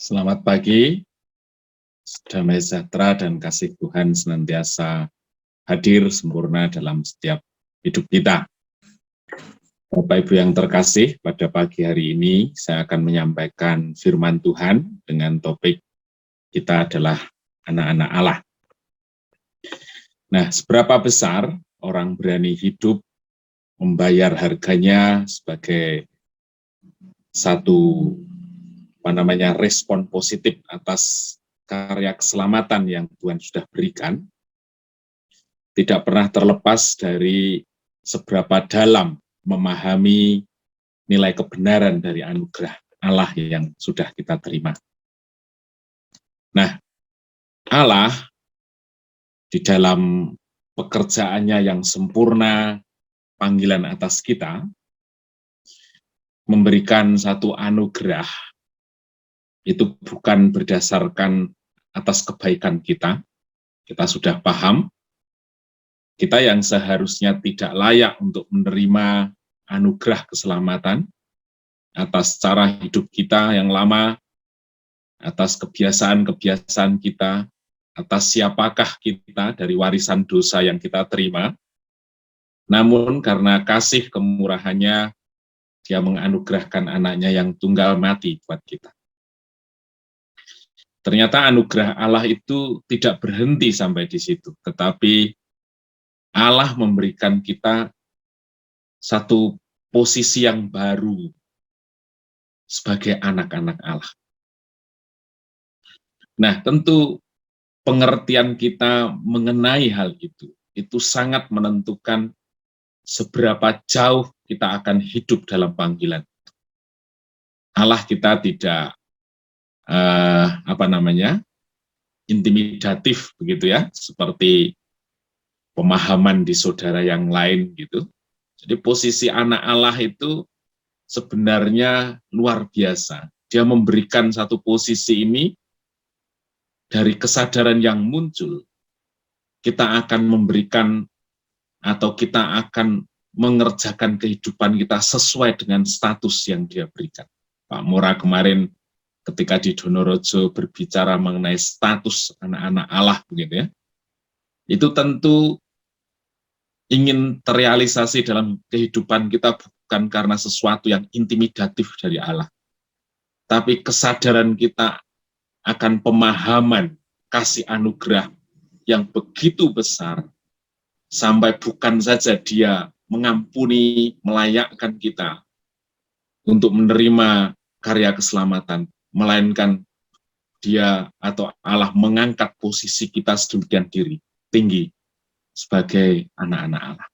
Selamat pagi, damai sejahtera dan kasih Tuhan senantiasa hadir sempurna dalam setiap hidup kita. Bapak Ibu yang terkasih, pada pagi hari ini saya akan menyampaikan firman Tuhan dengan topik kita adalah anak-anak Allah. Nah, seberapa besar orang berani hidup membayar harganya sebagai satu respon positif atas karya keselamatan yang Tuhan sudah berikan, tidak pernah terlepas dari seberapa dalam memahami nilai kebenaran dari anugerah Allah yang sudah kita terima. Nah, Allah di dalam pekerjaannya yang sempurna, panggilan atas kita, memberikan satu anugerah, itu bukan berdasarkan atas kebaikan kita sudah paham, kita yang seharusnya tidak layak untuk menerima anugerah keselamatan atas cara hidup kita yang lama, atas kebiasaan-kebiasaan kita, atas siapakah kita dari warisan dosa yang kita terima. Namun karena kasih kemurahannya, Dia menganugerahkan anaknya yang tunggal mati buat kita. Ternyata anugerah Allah itu tidak berhenti sampai di situ, tetapi Allah memberikan kita satu posisi yang baru sebagai anak-anak Allah. Nah, tentu pengertian kita mengenai hal itu sangat menentukan seberapa jauh kita akan hidup dalam panggilan. Allah kita tidak intimidatif begitu ya, seperti pemahaman di saudara yang lain gitu. Jadi posisi anak Allah itu sebenarnya luar biasa. Dia memberikan satu posisi ini dari kesadaran yang muncul. Kita akan memberikan atau kita akan mengerjakan kehidupan kita sesuai dengan status yang Dia berikan. Pak Mora kemarin ketika di Donorojo berbicara mengenai status anak-anak Allah begitu ya. Itu tentu ingin terrealisasi dalam kehidupan kita bukan karena sesuatu yang intimidatif dari Allah, tapi kesadaran kita akan pemahaman kasih anugerah yang begitu besar, sampai bukan saja Dia mengampuni, melayakkan kita untuk menerima karya keselamatan, melainkan Dia atau Allah mengangkat posisi kita sedemikian tinggi sebagai anak-anak Allah.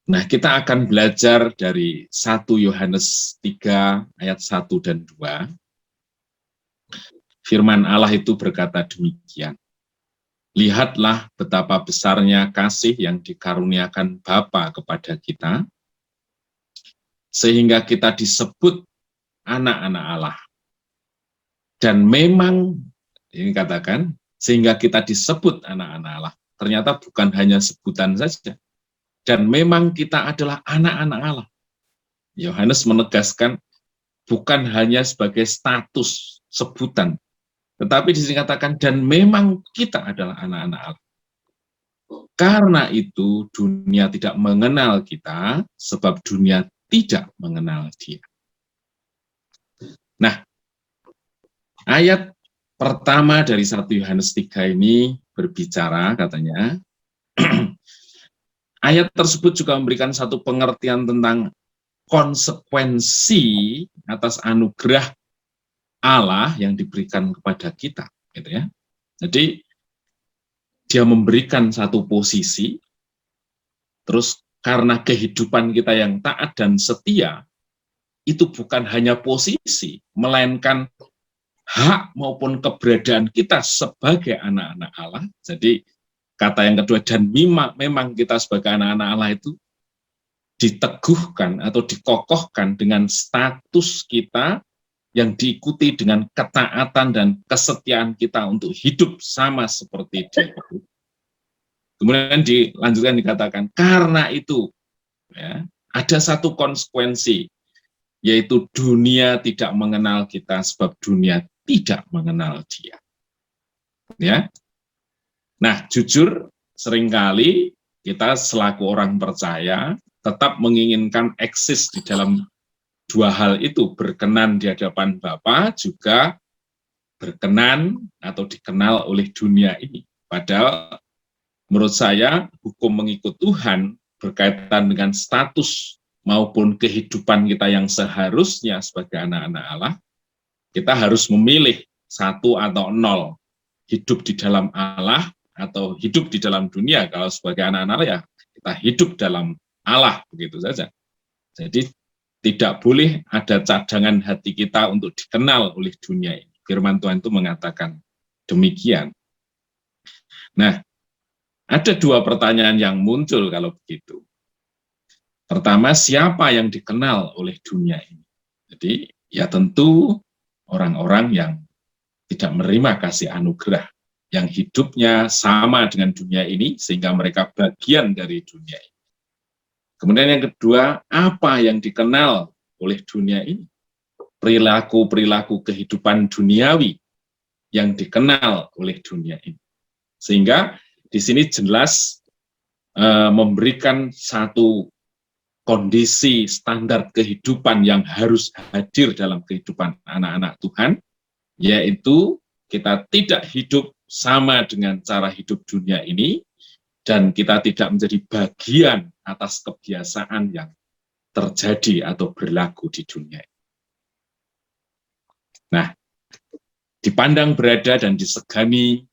Nah, kita akan belajar dari 1 Yohanes 3 ayat 1 dan 2. Firman Allah itu berkata demikian. Lihatlah betapa besarnya kasih yang dikaruniakan Bapa kepada kita, sehingga kita disebut anak-anak Allah. Dan memang, ini katakan, sehingga kita disebut anak-anak Allah. Ternyata bukan hanya sebutan saja. Dan memang kita adalah anak-anak Allah. Yohanes menegaskan, bukan hanya sebagai status, sebutan, tetapi dikatakan, dan memang kita adalah anak-anak Allah. Karena itu, dunia tidak mengenal kita, sebab dunia tidak mengenal Dia. Nah, ayat pertama dari 1 Yohanes 3 ini berbicara, katanya, ayat tersebut juga memberikan satu pengertian tentang konsekuensi atas anugerah Allah yang diberikan kepada kita, gitu ya. Jadi Dia memberikan satu posisi, terus karena kehidupan kita yang taat dan setia, itu bukan hanya posisi, melainkan hak maupun keberadaan kita sebagai anak-anak Allah. Jadi kata yang kedua, dan memang kita sebagai anak-anak Allah itu diteguhkan atau dikokohkan dengan status kita yang diikuti dengan ketaatan dan kesetiaan kita untuk hidup sama seperti Dia. Kemudian dilanjutkan dikatakan, karena itu ya, ada satu konsekuensi, yaitu dunia tidak mengenal kita sebab dunia tidak mengenal Dia. Ya. Nah, jujur seringkali kita selaku orang percaya tetap menginginkan eksis di dalam dua hal itu, berkenan di hadapan Bapa, juga berkenan atau dikenal oleh dunia ini. Padahal menurut saya hukum mengikut Tuhan berkaitan dengan status maupun kehidupan kita yang seharusnya sebagai anak-anak Allah, kita harus memilih satu atau nol, hidup di dalam Allah atau hidup di dalam dunia. Kalau sebagai anak-anak Allah ya kita hidup dalam Allah, begitu saja. Jadi tidak boleh ada cadangan hati kita untuk dikenal oleh dunia ini. Firman Tuhan itu mengatakan demikian. Nah, ada dua pertanyaan yang muncul kalau begitu. Pertama, siapa yang dikenal oleh dunia ini? Jadi ya tentu orang-orang yang tidak menerima kasih anugerah, yang hidupnya sama dengan dunia ini, sehingga mereka bagian dari dunia ini. Kemudian yang kedua, apa yang dikenal oleh dunia ini? Perilaku-perilaku kehidupan duniawi yang dikenal oleh dunia ini. Sehingga di sini jelas memberikan satu kondisi standar kehidupan yang harus hadir dalam kehidupan anak-anak Tuhan, yaitu kita tidak hidup sama dengan cara hidup dunia ini, dan kita tidak menjadi bagian atas kebiasaan yang terjadi atau berlaku di dunia ini. Nah, dipandang berada dan disegani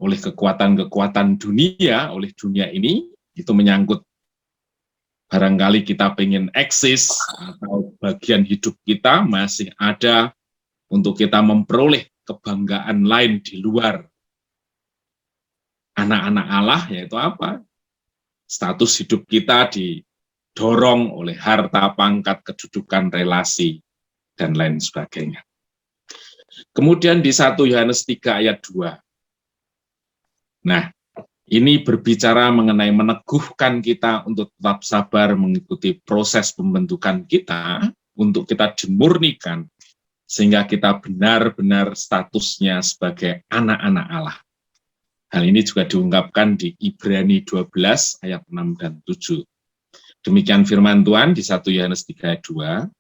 oleh kekuatan-kekuatan dunia, oleh dunia ini, itu menyangkut barangkali kita pengen eksis, atau bagian hidup kita masih ada untuk kita memperoleh kebanggaan lain di luar anak-anak Allah, yaitu apa? Status hidup kita didorong oleh harta, pangkat, kedudukan, relasi, dan lain sebagainya. Kemudian di 1 Yohanes 3 ayat 2. Nah, ini berbicara mengenai meneguhkan kita untuk tetap sabar mengikuti proses pembentukan kita, untuk kita dimurnikan, sehingga kita benar-benar statusnya sebagai anak-anak Allah. Hal ini juga diungkapkan di Ibrani 12 ayat 6 dan 7. Demikian firman Tuhan di 1 Yohanes 3 ayat 2.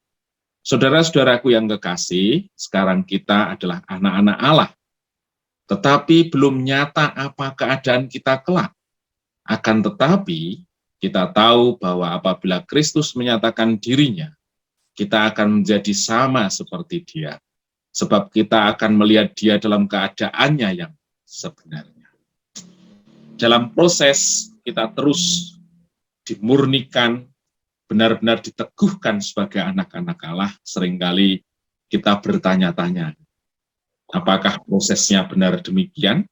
Saudara-saudaraku yang kekasih, sekarang kita adalah anak-anak Allah. Tetapi belum nyata apa keadaan kita kelak. Akan tetapi, kita tahu bahwa apabila Kristus menyatakan dirinya, kita akan menjadi sama seperti Dia. Sebab kita akan melihat Dia dalam keadaannya yang sebenarnya. Dalam proses kita terus dimurnikan, benar-benar diteguhkan sebagai anak-anak Allah, seringkali kita bertanya-tanya, apakah prosesnya benar demikian?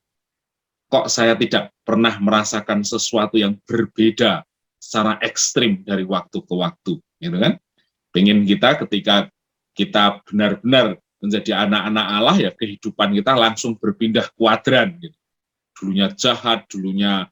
Kok saya tidak pernah merasakan sesuatu yang berbeda secara ekstrim dari waktu ke waktu, gitu kan? Pengen kita ketika kita benar-benar menjadi anak-anak Allah, ya kehidupan kita langsung berpindah kuadran, gitu. Dulunya jahat, dulunya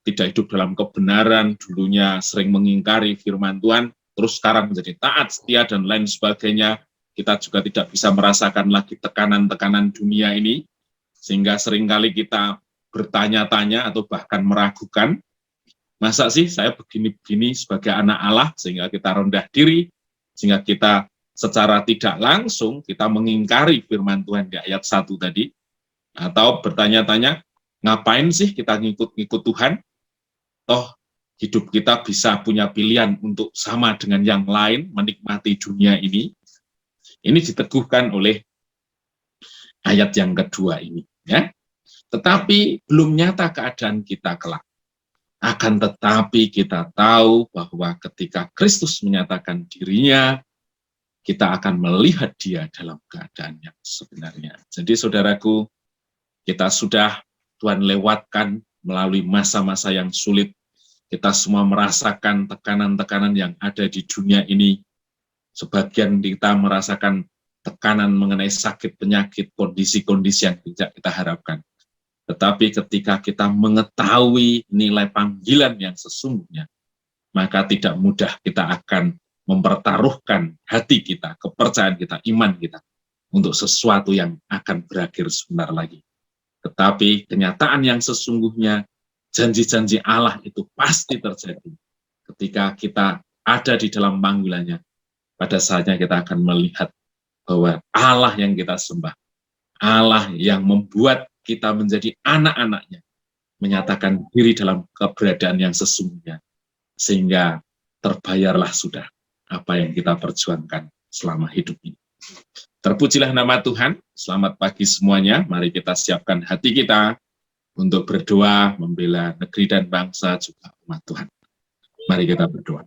tidak hidup dalam kebenaran, dulunya sering mengingkari firman Tuhan, terus sekarang menjadi taat, setia, dan lain sebagainya. Kita juga tidak bisa merasakan lagi tekanan-tekanan dunia ini, sehingga seringkali kita bertanya-tanya atau bahkan meragukan, masa sih saya begini-begini sebagai anak Allah, sehingga kita rendah diri, sehingga kita secara tidak langsung kita mengingkari firman Tuhan di ayat 1 tadi, atau bertanya-tanya, ngapain sih kita ngikut-ngikut Tuhan? Toh hidup kita bisa punya pilihan untuk sama dengan yang lain, menikmati dunia ini. Ini diteguhkan oleh ayat yang kedua ini, ya. Tetapi belum nyata keadaan kita kelak. Akan tetapi kita tahu bahwa ketika Kristus menyatakan dirinya, kita akan melihat Dia dalam keadaan yang sebenarnya. Jadi saudaraku, kita sudah Tuhan lewatkan melalui masa-masa yang sulit. Kita semua merasakan tekanan-tekanan yang ada di dunia ini. Sebagian kita merasakan tekanan mengenai sakit, penyakit, kondisi-kondisi yang tidak kita harapkan. Tetapi ketika kita mengetahui nilai panggilan yang sesungguhnya, maka tidak mudah kita akan mempertaruhkan hati kita, kepercayaan kita, iman kita untuk sesuatu yang akan berakhir sebentar lagi. Tetapi kenyataan yang sesungguhnya, janji-janji Allah itu pasti terjadi. Ketika kita ada di dalam panggilannya, pada saatnya kita akan melihat bahwa Allah yang kita sembah, Allah yang membuat kita menjadi anak-anaknya, menyatakan diri dalam keberadaan yang sesungguhnya, sehingga terbayarlah sudah apa yang kita perjuangkan selama hidup ini. Terpujilah nama Tuhan. Selamat pagi semuanya. Mari kita siapkan hati kita untuk berdoa, membela negeri dan bangsa juga umat Tuhan. Mari kita berdoa.